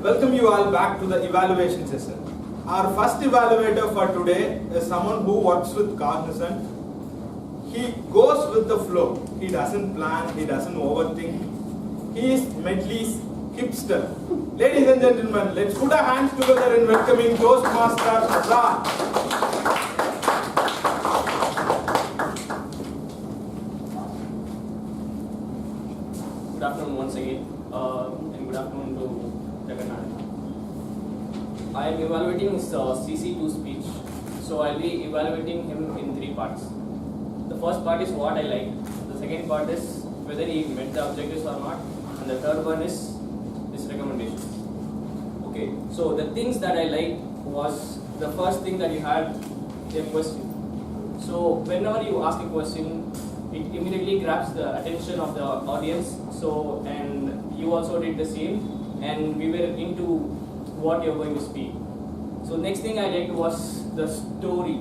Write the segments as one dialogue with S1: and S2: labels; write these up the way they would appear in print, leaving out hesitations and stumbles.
S1: Welcome you all back to the evaluation session. Our first evaluator for today is someone who works with Cognizant. He goes with the flow. He doesn't plan, he doesn't overthink. He is Medley's hipster. Ladies and gentlemen, let's put our hands together in welcoming Toastmaster Azad.
S2: Good afternoon once again, and good afternoon to Jagannath. I am evaluating his CC2 speech, so I'll be evaluating him in 3 parts. The first part is what I liked, the second part is whether he met the objectives or not, and the third one is his recommendations. Okay, so the things that I liked was the first thing that you had a question. So whenever you ask a question, it immediately grabs the attention of the audience. So, and you also did the same, and we were into what you're going to speak. So next thing I liked was the story.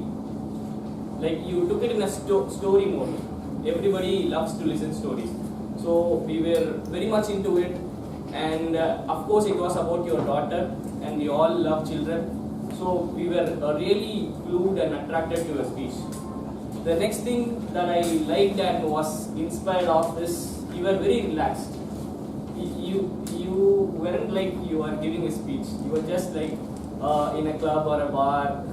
S2: Like you took it in a story mode. Everybody loves to listen stories. So we were very much into it, and of course it was about your daughter, and we all love children. So we were really glued and attracted to your speech. The next thing that I liked and was inspired of is you were very relaxed. You weren't like you are giving a speech. You were just like in a club or a bar,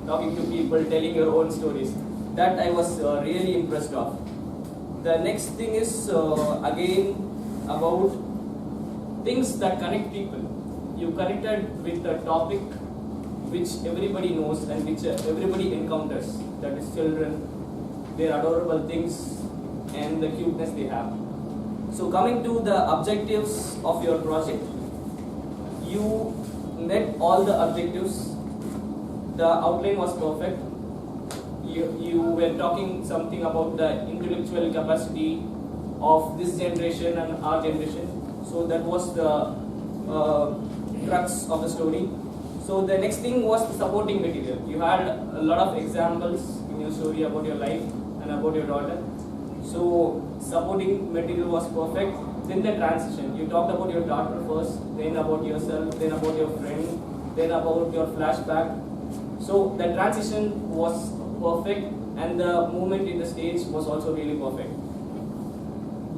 S2: talking to people, telling your own stories. That I was really impressed of. The next thing is again about things that connect people. You connected with a topic which everybody knows and which everybody encounters. That is children, their adorable things, and the cuteness they have. So coming to the objectives of your project, you met all the objectives. The outline was perfect. You were talking something about the intellectual capacity of this generation and our generation. So that was the crux of the story. So the next thing was the supporting material. You had a lot of examples in your story about your life and about your daughter. So supporting material was perfect. Then the transition. You talked about your daughter first, then about yourself, then about your friend, then about your flashback. So the transition was perfect, and the movement in the stage was also really perfect.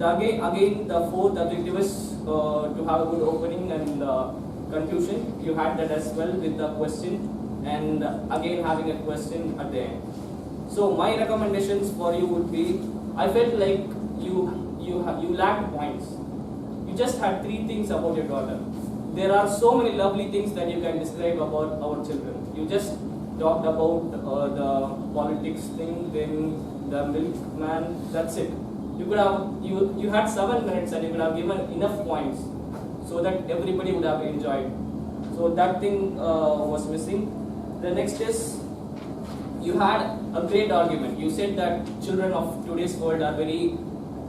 S2: Again, the fourth objective is to have a good opening and conclusion. You had that as well with the question, and again having a question at the end. So my recommendations for you would be, I felt like you lacked points. You just had 3 things about your daughter. There are so many lovely things that you can describe about our children. You just talked about the politics thing, then the milkman. That's it. You could have you had 7 minutes and you could have given enough points so that everybody would have enjoyed. So that thing was missing. The next is, you had a great argument. You said that children of today's world are very,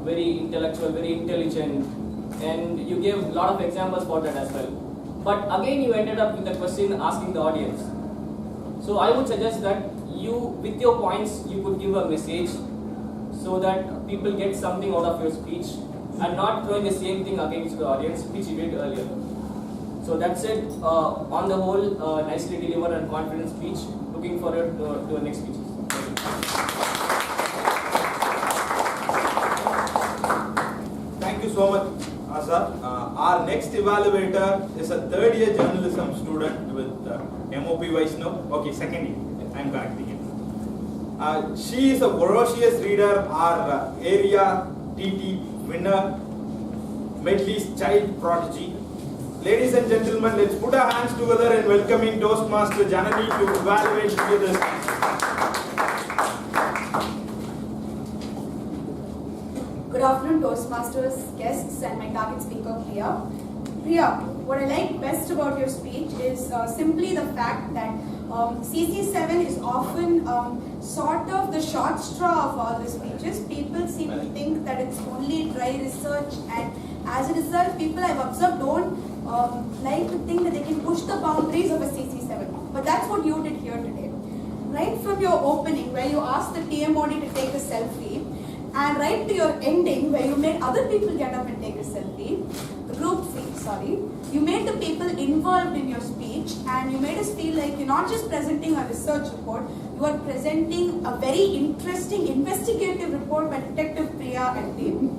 S2: very intellectual, very intelligent, and you gave a lot of examples for that as well. But again, you ended up with a question asking the audience. So I would suggest that you, with your points, you could give a message so that people get something out of your speech and not throwing the same thing against the audience, which you did earlier. So that's it. On the whole, nicely delivered and confident speech. Looking forward to the next speeches.
S1: Thank you so much, Azad. Our next evaluator is a 3rd year journalism student with MOP Vaishnav. Okay, 2nd year. I'm correcting it. She is a ferocious reader, our area TT winner, Medley's child prodigy. Ladies and gentlemen, let's put our hands together in welcoming Toastmaster Janani to evaluate this.
S3: Good afternoon, Toastmasters, guests, and my target speaker, Priya. Priya, what I like best about your speech is simply the fact that CC7 is often sort of the short straw of all the speeches. People seem to think that it's only dry research, and as a result, people I've observed don't like to think that they can push the boundaries of a CC7. But that's what you did here today. Right from your opening, where you asked the TMOD to take a selfie, And right to your ending, where you made other people get up and take a selfie, you made the people involved in your speech, and you made us feel like you're not just presenting a research report, you are presenting a very interesting investigative report by Detective Priya and team.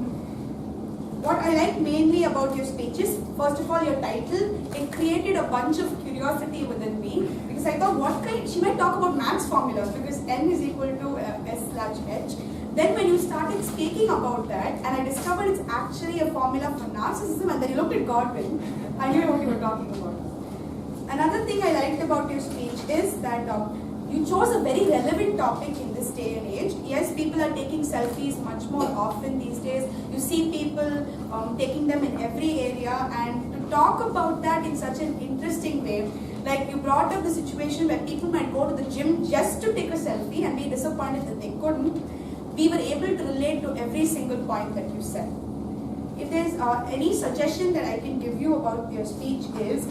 S3: What I like mainly about your speeches, first of all, your title, it created a bunch of curiosity within me, because I thought, she might talk about maths formulas, because n is equal to s/h. Then when you started speaking about that, and I discovered it's actually a formula for narcissism, and then you looked at Godwin, I knew what you were talking about. Another thing I liked about your speech is that you chose a very relevant topic in this day and age. Yes, people are taking selfies much more often these days. You see people taking them in every area, and to talk about that in such an interesting way, like you brought up the situation where people might go to the gym just to take a selfie and be disappointed that they couldn't. We were able to relate to every single point that you said. If there's any suggestion that I can give you about your speech is,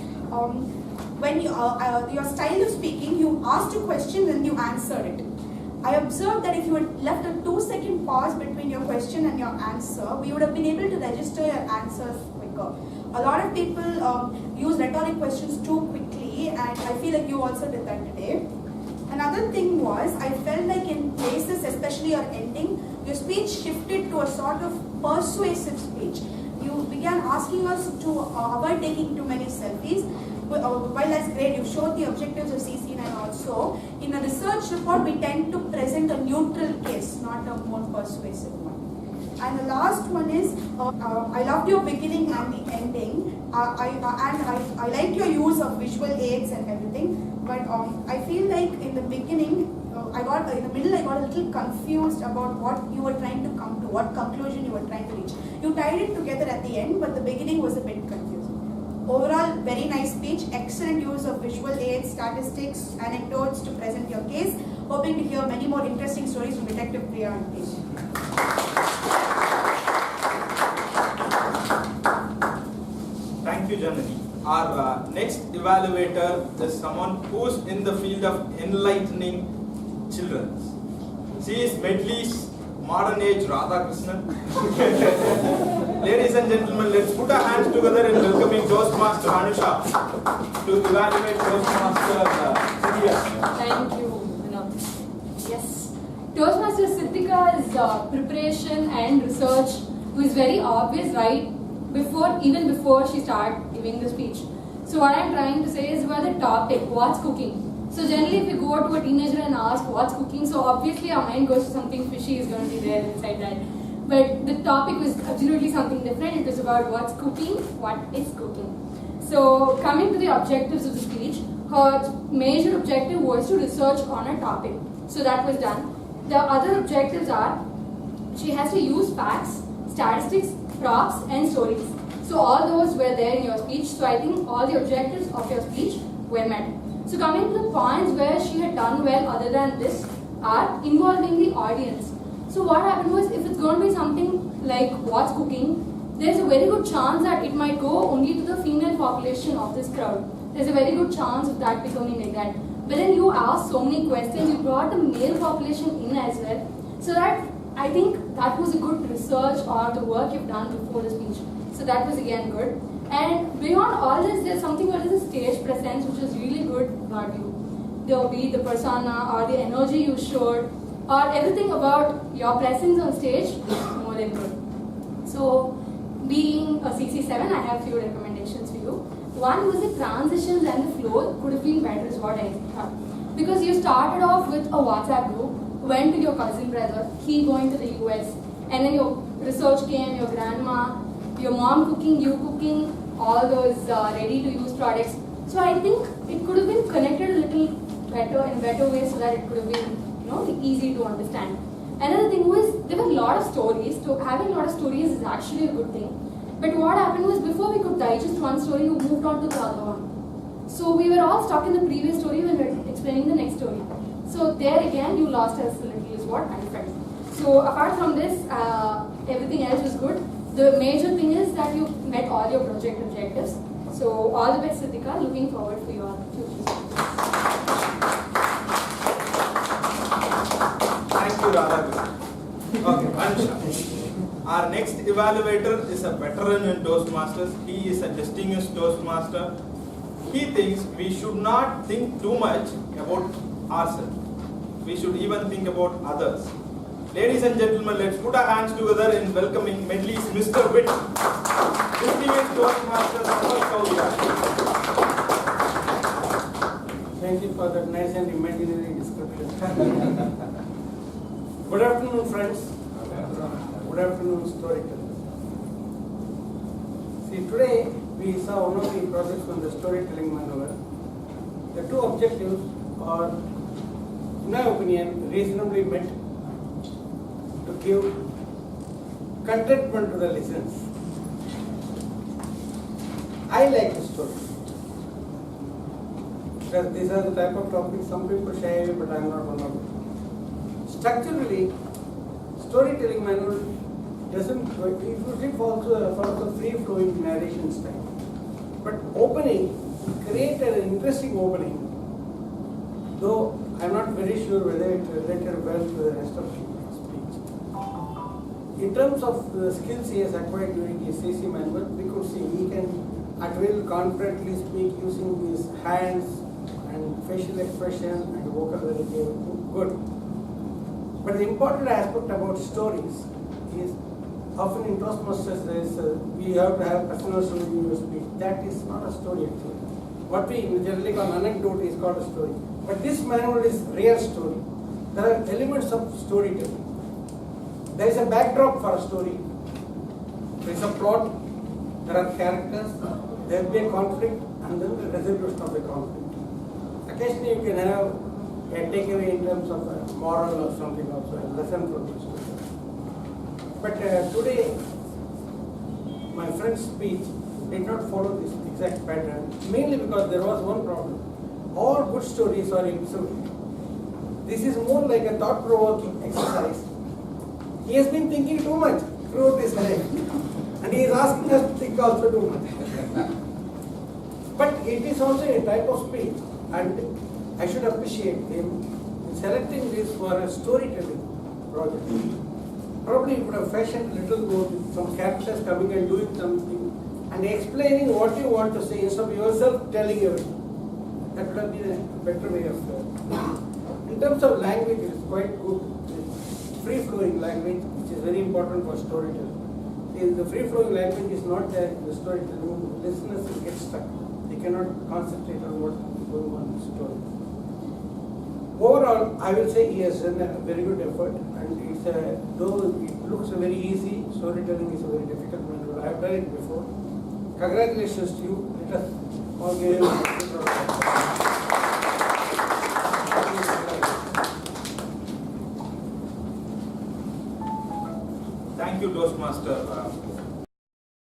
S3: when your style of speaking, you asked a question and you answered it. I observed that if you had left a 2-second pause between your question and your answer, we would have been able to register your answers quicker. A lot of people use rhetoric questions too quickly, and I feel like you also did that today. Another thing was, I felt like in places, especially your ending, your speech shifted to a sort of persuasive speech. You began asking us to avoid taking too many selfies. While that's great, you showed the objectives of CC9 also. In a research report, we tend to present a neutral case, not a more persuasive one. And the last one is, I loved your beginning and the ending. I like your use of visual aids and everything. But I feel like in the beginning, in the middle I got a little confused about what you were trying to come to, what conclusion you were trying to reach. You tied it together at the end, but the beginning was a bit confusing. Overall, very nice speech, excellent use of visual aids, statistics, anecdotes to present your case. Hoping to hear many more interesting stories from Detective Priya and team.
S1: Thank you, Janani. Our next evaluator is someone who's in the field of enlightening children. She is Medley's modern age Radhakrishnan. Ladies and gentlemen, let's put our hands together in welcoming Toastmaster Anusha to evaluate Toastmaster Siddhika.
S4: Thank you, Vinod. Yes. Toastmaster Siddhika's preparation and research was very obvious, right? Even before she started giving the speech. So what I'm trying to say is about the topic, what's cooking? So generally if we go to a teenager and ask what's cooking, so obviously our mind goes to something fishy is going to be there inside that. But the topic was absolutely something different. It was about what's cooking, what is cooking. So coming to the objectives of the speech, her major objective was to research on a topic. So that was done. The other objectives are, she has to use facts, statistics, props and stories. So all those were there in your speech. So I think all the objectives of your speech were met. So coming to the points where she had done well other than this are involving the audience. So what happened was, if it's going to be something like what's cooking, there's a very good chance that it might go only to the female population of this crowd. There's a very good chance of that becoming like that. But then you asked so many questions, you brought the male population in as well. So that I think that was a good research or the work you've done before the speech. So that was again good. And beyond all this, there's something called as a stage presence, which is really good about you. Be it the persona or the energy you showed, or everything about your presence on stage, more than good. So, being a CC7, I have few recommendations for you. One was the transitions and the flow could have been better, is what I thought. Because you started off with a WhatsApp group, went to your cousin brother, he going to the US, and then your research came, your grandma, your mom cooking, you cooking, all those ready-to-use products. So I think it could have been connected a little better in a better way, so that it could have been, easy to understand. Another thing was, there were a lot of stories. So having a lot of stories is actually a good thing. But what happened was, before we could digest one story, you moved on to the other one. So we were all stuck in the previous story when we were explaining the next story. So there again, you lost us a little, is what I felt. So apart from this, everything else was good. The major thing is that you met all your project objectives. So all the best, Siddhika. Looking forward for your future.
S1: Thank you, Radha. Okay, Ansha. Our next evaluator is a veteran in Toastmasters. He is a distinguished Toastmaster. He thinks we should not think too much about ourselves. We should even think about others. Ladies and gentlemen, let's put our hands together in welcoming Medley's Mr. Witt. Distinguished Toastmaster Samarth Kaulia.
S5: Thank you for that nice and imaginary description. Good afternoon, friends. Good afternoon, storytellers. See, today we saw one of the projects from the storytelling manual. The two objectives are, in my opinion, reasonably met to give contentment to the listeners. I like the story. Because these are the type of topics some people shy away, but I am not one of them. Structurally, storytelling manual doesn't, it usually follows a free-flowing narration style. But opening, create an interesting opening, though I am not very sure whether it related well to the rest of the speech. In terms of the skills he has acquired during his CC manual, we could see he can at will confidently speak using his hands and facial expression and vocabulary good. But the important aspect about stories is often in Toastmasters there is we have to have personal story in your speech. That is not a story actually. What we generally call anecdote is called a story. But this manual is real story. There are elements of storytelling. There is a backdrop for a story. There is a plot. There are characters. There will be a conflict and then the resolution of the conflict. Occasionally you can have a takeaway in terms of a moral or something also, a lesson from the story. But today, my friend's speech did not follow this exact pattern, mainly because there was one problem. All good stories are absolute. This is more like a thought-provoking exercise. He has been thinking too much throughout his life, and he is asking us to think also too much. But it is also a type of speech, and I should appreciate him in selecting this for a storytelling project. Probably he would have fashioned a little more with some characters coming and doing something and explaining what you want to say instead of yourself telling everything. That would have been a better way of In terms of language, it is quite good. Free-flowing language, which is very important for storytelling. The free-flowing language is not there in the storytelling. Listeners will get stuck. They cannot concentrate on what is going on in the story. Overall, I will say he has done a very good effort, and it's though it looks very easy, storytelling is a very difficult matter. I have done it before. Congratulations to you. Let us all give him a round of applause.
S1: Thank you, Toastmaster